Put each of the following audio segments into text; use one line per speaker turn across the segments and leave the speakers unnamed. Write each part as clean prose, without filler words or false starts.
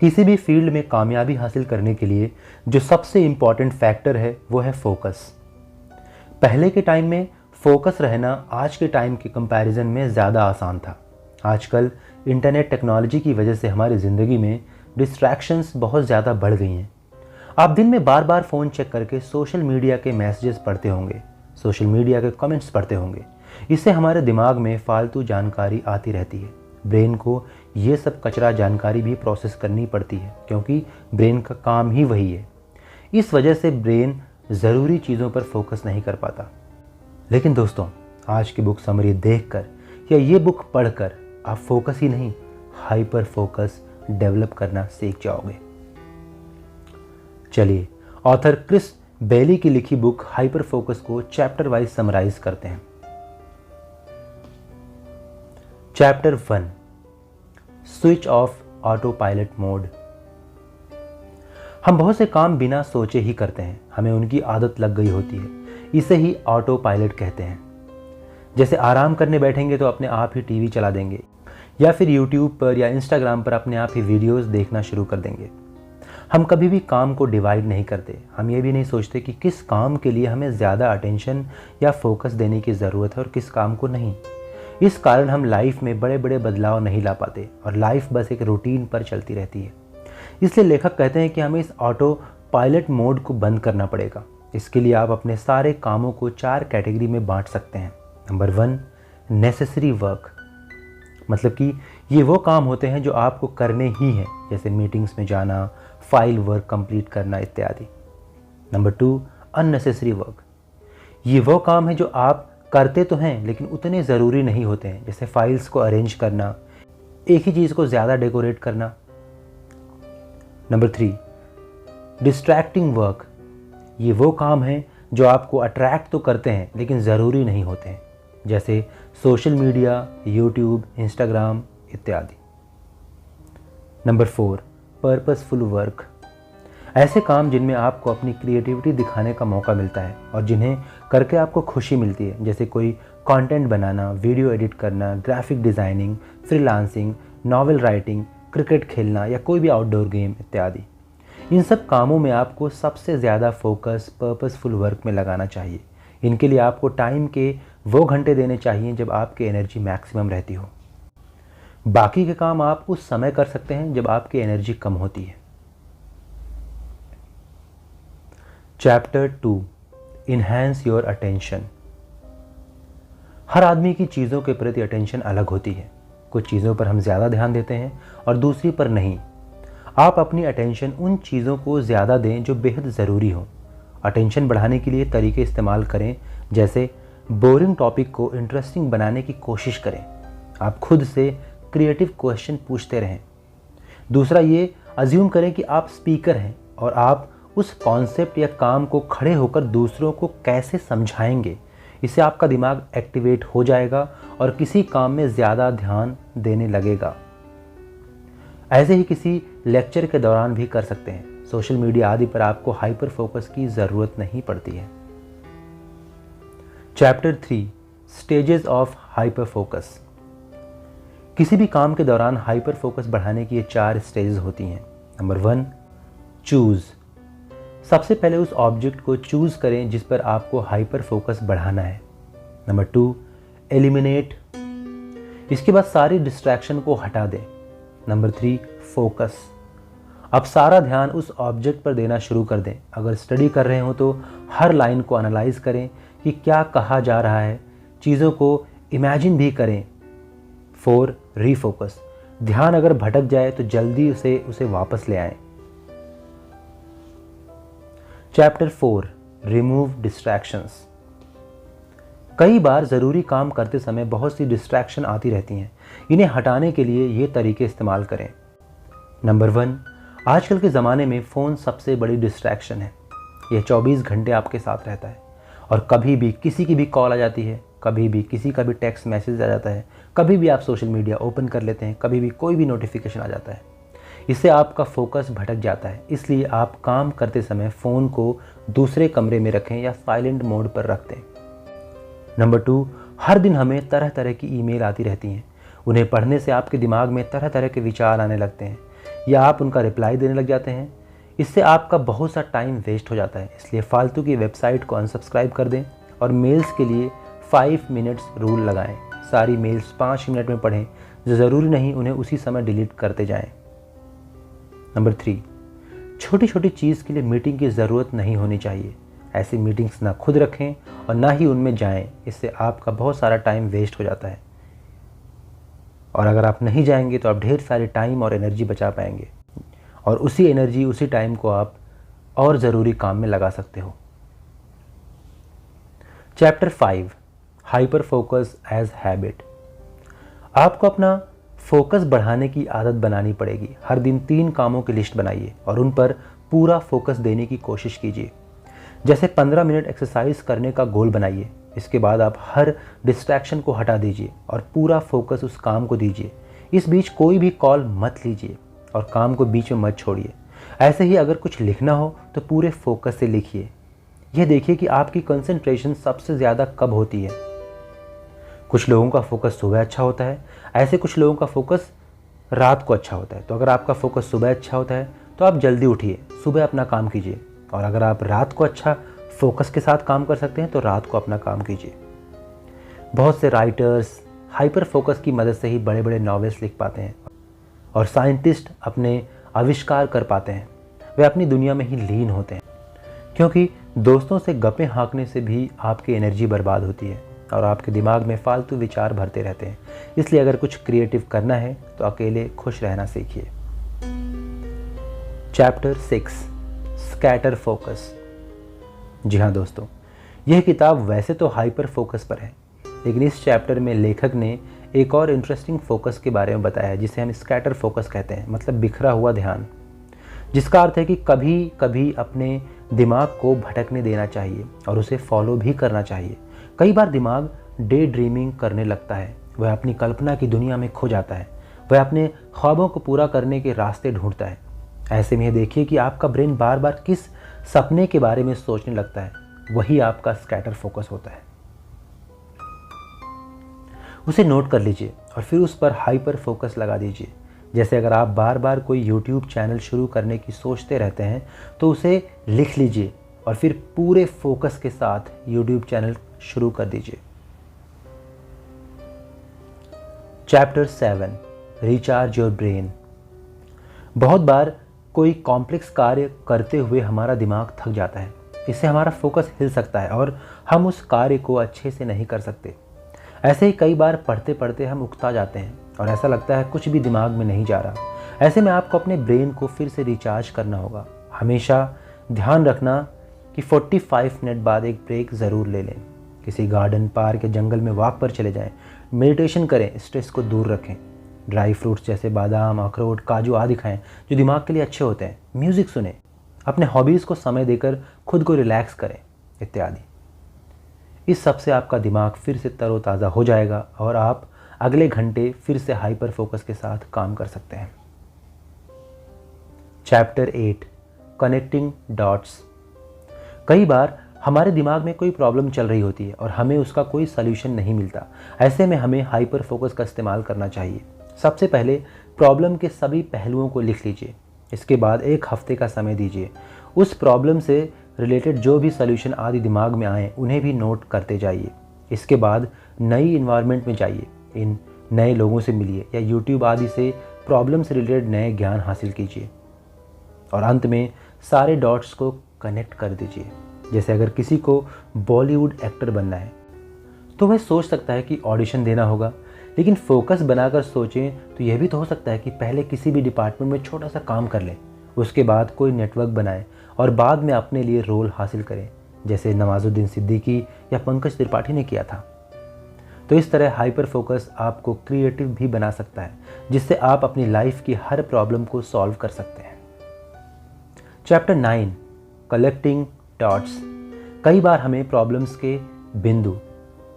किसी भी फील्ड में कामयाबी हासिल करने के लिए जो सबसे इम्पॉर्टेंट फैक्टर है वो है फोकस। पहले के टाइम में फोकस रहना आज के टाइम के कंपैरिजन में ज़्यादा आसान था। आजकल इंटरनेट टेक्नोलॉजी की वजह से हमारी ज़िंदगी में डिस्ट्रैक्शंस बहुत ज़्यादा बढ़ गई हैं। आप दिन में बार बार फ़ोन चेक करके सोशल मीडिया के मैसेजेस पढ़ते होंगे, सोशल मीडिया के कमेंट्स पढ़ते होंगे। इससे हमारे दिमाग में फालतू जानकारी आती रहती है। ब्रेन को ये सब कचरा जानकारी भी प्रोसेस करनी पड़ती है, क्योंकि ब्रेन का काम ही वही है। इस वजह से ब्रेन ज़रूरी चीज़ों पर फोकस नहीं कर पाता। लेकिन दोस्तों, आज की बुक समरी देखकर या ये बुक पढ़कर आप फोकस ही नहीं, हाइपर फोकस डेवलप करना सीख जाओगे। चलिए ऑथर क्रिस बेली की लिखी बुक हाइपर फोकस को चैप्टर वाइज समराइज करते हैं। Chapter 1, switch off auto pilot mode. हम बहुत से काम बिना सोचे ही करते हैं, हमें उनकी आदत लग गई होती है। इसे ही ऑटो पायलट कहते हैं। जैसे आराम करने बैठेंगे तो अपने आप ही टीवी चला देंगे, या फिर यूट्यूब पर या इंस्टाग्राम पर अपने आप ही वीडियोस देखना शुरू कर देंगे। हम कभी भी काम को डिवाइड नहीं करते। हम ये भी नहीं सोचते कि किस काम के लिए हमें ज़्यादा अटेंशन या फोकस देने की ज़रूरत है और किस काम को नहीं। इस कारण हम लाइफ में बड़े बड़े बदलाव नहीं ला पाते और लाइफ बस एक रूटीन पर चलती रहती है। इसलिए लेखक कहते हैं कि हमें इस ऑटो पायलट मोड को बंद करना पड़ेगा। इसके लिए आप अपने सारे कामों को 4 कैटेगरी में बांट सकते हैं। नंबर 1, नेसेसरी वर्क, मतलब कि ये वो काम होते हैं जो आपको करने ही हैं, जैसे मीटिंग्स में जाना, फाइल वर्क कंप्लीट करना इत्यादि। नंबर 2, अननेसेसरी वर्क, ये वो काम है जो आप करते तो हैं लेकिन उतने ज़रूरी नहीं होते हैं, जैसे फाइल्स को अरेंज करना, एक ही चीज़ को ज़्यादा डेकोरेट करना। नंबर 3, डिस्ट्रैक्टिंग वर्क, ये वो काम हैं जो आपको अट्रैक्ट तो करते हैं लेकिन ज़रूरी नहीं होते हैं, जैसे सोशल मीडिया, यूट्यूब, इंस्टाग्राम इत्यादि। नंबर 4, पर्पसफुल वर्क, ऐसे काम जिनमें आपको अपनी क्रिएटिविटी दिखाने का मौका मिलता है और जिन्हें करके आपको खुशी मिलती है, जैसे कोई कंटेंट बनाना, वीडियो एडिट करना, graphic designing, freelancing, novel writing, cricket खेलना या कोई भी आउटडोर गेम इत्यादि। इन सब कामों में आपको सबसे ज़्यादा फोकस पर्पसफुल वर्क में लगाना चाहिए। इनके लिए आपको टाइम के वो घंटे देने चाहिए जब आपकी एनर्जी मैक्सिमम रहती हो। बाकी के काम आप उस समय कर सकते हैं जब आपकी एनर्जी कम होती है। Chapter 2, enhance your attention. हर आदमी की चीज़ों के प्रति अटेंशन अलग होती है। कुछ चीज़ों पर हम ज़्यादा ध्यान देते हैं और दूसरी पर नहीं। आप अपनी अटेंशन उन चीज़ों को ज़्यादा दें जो बेहद ज़रूरी हो। अटेंशन बढ़ाने के लिए तरीके इस्तेमाल करें, जैसे बोरिंग टॉपिक को इंटरेस्टिंग बनाने की कोशिश करें। आप खुद से क्रिएटिव क्वेश्चन पूछते रहें। दूसरा, ये अज्यूम करें कि आप स्पीकर हैं और आप उस कॉन्सेप्ट या काम को खड़े होकर दूसरों को कैसे समझाएंगे। इससे आपका दिमाग एक्टिवेट हो जाएगा और किसी काम में ज़्यादा ध्यान देने लगेगा। ऐसे ही किसी लेक्चर के दौरान भी कर सकते हैं। सोशल मीडिया आदि पर आपको हाइपर फोकस की ज़रूरत नहीं पड़ती है। Chapter 3, stages of hyper focus. किसी भी काम के दौरान हाइपर फोकस बढ़ाने की ये 4 स्टेजेस होती हैं। Number 1, choose. सबसे पहले उस ऑब्जेक्ट को चूज़ करें जिस पर आपको हाइपर फोकस बढ़ाना है। Number 2, eliminate. इसके बाद सारी डिस्ट्रैक्शन को हटा दें। Number 3, focus. अब सारा ध्यान उस ऑब्जेक्ट पर देना शुरू कर दें। अगर स्टडी कर रहे हो तो हर लाइन को एनालाइज करें कि क्या कहा जा रहा है, चीज़ों को इमेजिन भी करें। 4, रीफोकस। ध्यान अगर भटक जाए तो जल्दी उसे वापस ले आएं। Chapter 4, remove distractions. कई बार ज़रूरी काम करते समय बहुत सी डिस्ट्रैक्शन आती रहती हैं। इन्हें हटाने के लिए ये तरीके इस्तेमाल करें। नंबर 1, आजकल के ज़माने में फ़ोन सबसे बड़ी डिस्ट्रैक्शन है। यह 24 घंटे आपके साथ रहता है और कभी भी किसी की भी कॉल आ जाती है, कभी भी किसी का भी टेक्स्ट मैसेज आ जाता है, कभी भी आप सोशल मीडिया ओपन कर लेते हैं, कभी भी कोई भी नोटिफिकेशन आ जाता है। इससे आपका फोकस भटक जाता है। इसलिए आप काम करते समय फ़ोन को दूसरे कमरे में रखें या साइलेंट मोड पर रख दें। नंबर 2, हर दिन हमें तरह तरह की ईमेल आती रहती हैं। उन्हें पढ़ने से आपके दिमाग में तरह तरह के विचार आने लगते हैं। या आप उनका रिप्लाई देने लग जाते हैं। इससे आपका बहुत सा टाइम वेस्ट हो जाता है। इसलिए फालतू की वेबसाइट को अनसब्सक्राइब कर दें और मेल्स के लिए 5 मिनट्स रूल लगाएं। सारी मेल्स 5 मिनट में पढ़ें, जो ज़रूरी नहीं उन्हें उसी समय डिलीट करते जाएं। नंबर 3, छोटी छोटी चीज़ के लिए मीटिंग की ज़रूरत नहीं होनी चाहिए। ऐसी मीटिंग्स ना खुद रखें और ना ही उनमें जाएं। इससे आपका बहुत सारा टाइम वेस्ट हो जाता है और अगर आप नहीं जाएंगे तो आप ढेर सारे टाइम और एनर्जी बचा पाएंगे और उसी एनर्जी, उसी टाइम को आप और ज़रूरी काम में लगा सकते हो। Chapter 5, hyper focus as habit. आपको अपना फोकस बढ़ाने की आदत बनानी पड़ेगी। हर दिन 3 कामों की लिस्ट बनाइए और उन पर पूरा फोकस देने की कोशिश कीजिए। जैसे 15 मिनट एक्सरसाइज करने का गोल बनाइए। इसके बाद आप हर डिस्ट्रैक्शन को हटा दीजिए और पूरा फोकस उस काम को दीजिए। इस बीच कोई भी कॉल मत लीजिए और काम को बीच में मत छोड़िए। ऐसे ही अगर कुछ लिखना हो तो पूरे फोकस से लिखिए। यह देखिए कि आपकी कंसंट्रेशन सबसे ज़्यादा कब होती है। कुछ लोगों का फोकस सुबह अच्छा होता है, ऐसे कुछ लोगों का फोकस रात को अच्छा होता है। तो अगर आपका फोकस सुबह अच्छा होता है तो आप जल्दी उठिए, सुबह अपना काम कीजिए। और अगर आप रात को अच्छा फोकस के साथ काम कर सकते हैं तो रात को अपना काम कीजिए। बहुत से राइटर्स हाइपर फोकस की मदद से ही बड़े बड़े नॉवेल्स लिख पाते हैं और साइंटिस्ट अपने आविष्कार कर पाते हैं। वे अपनी दुनिया में ही लीन होते हैं, क्योंकि दोस्तों से गप्पे हाँकने से भी आपकी एनर्जी बर्बाद होती है और आपके दिमाग में फालतू विचार भरते रहते हैं। इसलिए अगर कुछ क्रिएटिव करना है तो अकेले खुश रहना सीखिए। Chapter 6, scatter focus. जी हाँ दोस्तों, यह किताब वैसे तो हाइपर फोकस पर है, लेकिन इस चैप्टर में लेखक ने एक और इंटरेस्टिंग फोकस के बारे में बताया है, जिसे हम स्कैटर फोकस कहते हैं, मतलब बिखरा हुआ ध्यान, जिसका अर्थ है कि कभी कभी अपने दिमाग को भटकने देना चाहिए और उसे फॉलो भी करना चाहिए। कई बार दिमाग डे ड्रीमिंग करने लगता है, वह अपनी कल्पना की दुनिया में खो जाता है, वह अपने ख्वाबों को पूरा करने के रास्ते ढूंढता है। ऐसे में देखिए कि आपका ब्रेन बार बार किस सपने के बारे में सोचने लगता है, वही आपका स्कैटर फोकस होता है। उसे नोट कर लीजिए और फिर उस पर हाइपर फोकस लगा दीजिए। जैसे अगर आप बार बार कोई यूट्यूब चैनल शुरू करने की सोचते रहते हैं तो उसे लिख लीजिए और फिर पूरे फोकस के साथ यूट्यूब चैनल शुरू कर दीजिए। Chapter 7, recharge your brain. बहुत बार कोई कॉम्प्लेक्स कार्य करते हुए हमारा दिमाग थक जाता है। इससे हमारा फोकस हिल सकता है और हम उस कार्य को अच्छे से नहीं कर सकते। ऐसे ही कई बार पढ़ते पढ़ते हम उकता जाते हैं और ऐसा लगता है कुछ भी दिमाग में नहीं जा रहा। ऐसे में आपको अपने ब्रेन को फिर से रिचार्ज करना होगा। हमेशा ध्यान रखना कि 45 मिनट बाद एक ब्रेक ज़रूर ले लें। किसी गार्डन, पार्क या जंगल में वॉक पर चले जाएं, मेडिटेशन करें, स्ट्रेस को दूर रखें। ड्राई फ्रूट्स जैसे बादाम, अखरोट, काजू आदि खाएं जो दिमाग के लिए अच्छे होते हैं। म्यूज़िक सुनें, अपने हॉबीज़ को समय देकर खुद को रिलैक्स करें, इत्यादि। इस सब से आपका दिमाग फिर से तरोताज़ा हो जाएगा और आप अगले घंटे फिर से हाइपर फोकस के साथ काम कर सकते हैं। Chapter 8, connecting dots. कई बार हमारे दिमाग में कोई प्रॉब्लम चल रही होती है और हमें उसका कोई सल्यूशन नहीं मिलता। ऐसे में हमें हाइपर फोकस का इस्तेमाल करना चाहिए। सबसे पहले प्रॉब्लम के सभी पहलुओं को लिख लीजिए। इसके बाद 1 हफ्ते का समय दीजिए। उस प्रॉब्लम से रिलेटेड जो भी सल्यूशन आदि दिमाग में आए उन्हें भी नोट करते जाइए। इसके बाद नई इन्वायरमेंट में जाइए, इन नए लोगों से मिलिए या यूट्यूब आदि से प्रॉब्लम से रिलेटेड नए ज्ञान हासिल कीजिए और अंत में सारे डॉट्स को कनेक्ट कर दीजिए। जैसे अगर किसी को बॉलीवुड एक्टर बनना है तो वह सोच सकता है कि ऑडिशन देना होगा, लेकिन फोकस बनाकर सोचें तो यह भी तो हो सकता है कि पहले किसी भी डिपार्टमेंट में छोटा सा काम कर लें, उसके बाद कोई नेटवर्क बनाएं और बाद में अपने लिए रोल हासिल करें, जैसे नवाजुद्दीन सिद्दीकी या पंकज त्रिपाठी ने किया था। तो इस तरह हाइपर फोकस आपको क्रिएटिव भी बना सकता है, जिससे आप अपनी लाइफ की हर प्रॉब्लम को सॉल्व कर सकते हैं। Chapter 9, collecting dots. कई बार हमें प्रॉब्लम्स के बिंदु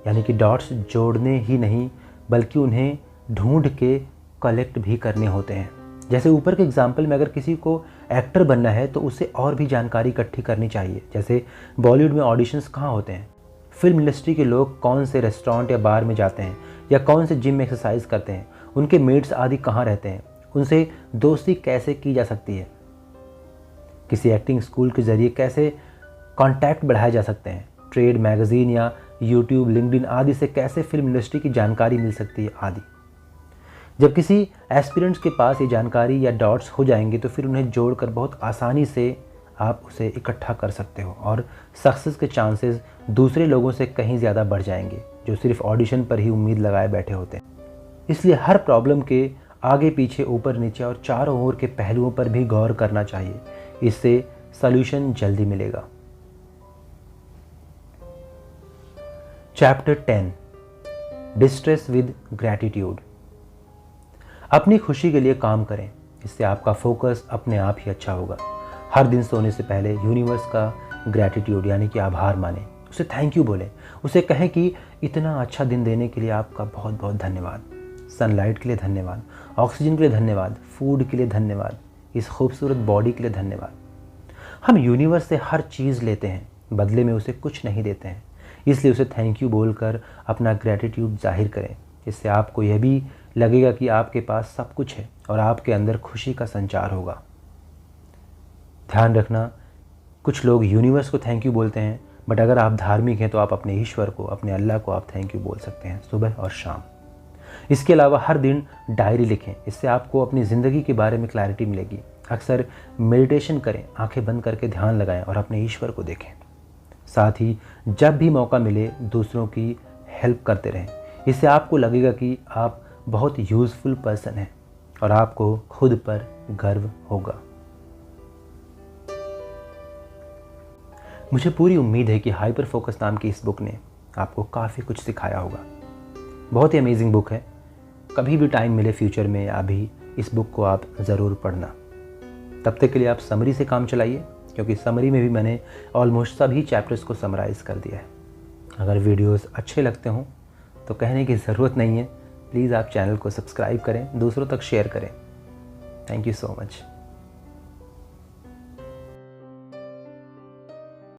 यानी कि डॉट्स जोड़ने ही नहीं बल्कि उन्हें ढूंढ के कलेक्ट भी करने होते हैं। जैसे ऊपर के एग्जाम्पल में अगर किसी को एक्टर बनना है तो उसे और भी जानकारी इकट्ठी करनी चाहिए। जैसे बॉलीवुड में ऑडिशंस कहाँ होते हैं, फिल्म इंडस्ट्री के लोग कौन से रेस्टोरेंट या बार में जाते हैं या कौन से जिम में एक्सरसाइज करते हैं, उनके मेट्स आदि कहाँ रहते हैं, उनसे दोस्ती कैसे की जा सकती है, किसी एक्टिंग स्कूल के ज़रिए कैसे कॉन्टैक्ट बढ़ाए जा सकते हैं, ट्रेड मैगज़ीन या यूट्यूब, लिंक्डइन आदि से कैसे फिल्म इंडस्ट्री की जानकारी मिल सकती है आदि। जब किसी एस्पिरेंट्स के पास ये जानकारी या डॉट्स हो जाएंगे तो फिर उन्हें जोड़कर बहुत आसानी से आप उसे इकट्ठा कर सकते हो और सक्सेस के चांसेस दूसरे लोगों से कहीं ज़्यादा बढ़ जाएंगे जो सिर्फ ऑडिशन पर ही उम्मीद लगाए बैठे होते हैं। इसलिए हर प्रॉब्लम के आगे पीछे, ऊपर नीचे और चारों ओर के पहलुओं पर भी गौर करना चाहिए। इससे सॉल्यूशन जल्दी मिलेगा। Chapter 10, distress with gratitude. अपनी खुशी के लिए काम करें, इससे आपका फोकस अपने आप ही अच्छा होगा। हर दिन सोने से पहले यूनिवर्स का ग्रैटिट्यूड यानी कि आभार मानें, उसे थैंक यू बोलें, उसे कहें कि इतना अच्छा दिन देने के लिए आपका बहुत बहुत धन्यवाद, सनलाइट के लिए धन्यवाद, ऑक्सीजन के लिए धन्यवाद, फूड के लिए धन्यवाद, इस खूबसूरत बॉडी के लिए धन्यवाद। हम यूनिवर्स से हर चीज़ लेते हैं, बदले में उसे कुछ नहीं देते हैं, इसलिए उसे थैंक यू बोलकर अपना ग्रैटिट्यूड जाहिर करें। इससे आपको यह भी लगेगा कि आपके पास सब कुछ है और आपके अंदर खुशी का संचार होगा। ध्यान रखना, कुछ लोग यूनिवर्स को थैंक यू बोलते हैं, बट अगर आप धार्मिक हैं तो आप अपने ईश्वर को, अपने अल्लाह को आप थैंक यू बोल सकते हैं सुबह और शाम। इसके अलावा हर दिन डायरी लिखें, इससे आपको अपनी ज़िंदगी के बारे में क्लैरिटी मिलेगी। अक्सर मेडिटेशन करें, आंखें बंद करके ध्यान लगाएं और अपने ईश्वर को देखें। साथ ही जब भी मौका मिले दूसरों की हेल्प करते रहें, इससे आपको लगेगा कि आप बहुत यूज़फुल पर्सन हैं और आपको खुद पर गर्व होगा। मुझे पूरी उम्मीद है कि हाइपर फोकस नाम की इस बुक ने आपको काफ़ी कुछ सिखाया होगा। बहुत ही अमेजिंग बुक है। कभी भी टाइम मिले फ्यूचर में या अभी, इस बुक को आप ज़रूर पढ़ना। तब तक के लिए आप समरी से काम चलाइए, क्योंकि समरी में भी मैंने ऑलमोस्ट सभी चैप्टर्स को समराइज़ कर दिया है। अगर वीडियोस अच्छे लगते हों तो कहने की ज़रूरत नहीं है, प्लीज़ आप चैनल को सब्सक्राइब करें, दूसरों तक शेयर करें। Thank you so much.